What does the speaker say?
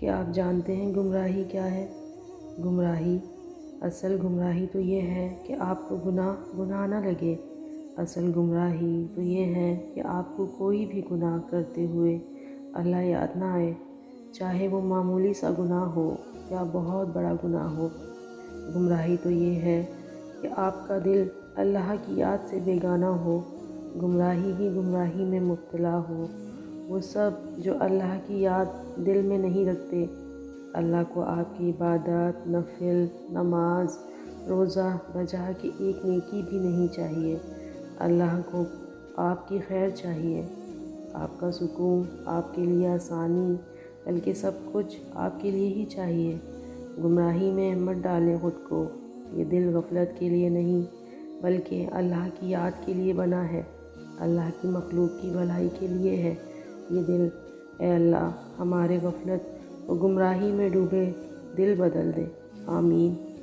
کہ آپ جانتے ہیں گمراہی کیا ہے؟ اصل گمراہی تو یہ ہے کہ آپ کو گناہ نہ لگے۔ اصل گمراہی تو یہ ہے کہ آپ کو کوئی بھی گناہ کرتے ہوئے اللہ یاد نہ آئے، چاہے وہ معمولی سا گناہ ہو یا بہت بڑا گناہ ہو۔ گمراہی تو یہ ہے کہ آپ کا دل اللہ کی یاد سے بیگانہ ہو، گمراہی ہی گمراہی میں مبتلا ہو۔ وہ سب جو اللہ کی یاد دل میں نہیں رکھتے، اللہ کو آپ کی عبادت، نفل، نماز، روزہ بجا کے ایک نیکی بھی نہیں چاہیے۔ اللہ کو آپ کی خیر چاہیے، آپ کا سکون، آپ کے لیے آسانی، بلکہ سب کچھ آپ کے لیے ہی چاہیے۔ گمراہی میں مت ڈالیں خود کو، یہ دل غفلت کے لیے نہیں بلکہ اللہ کی یاد کے لیے بنا ہے، اللہ کی مخلوق کی بھلائی کے لیے ہے یہ دل۔ اے اللہ، ہمارے غفلت و گمراہی میں ڈوبے دل بدل دے، آمین۔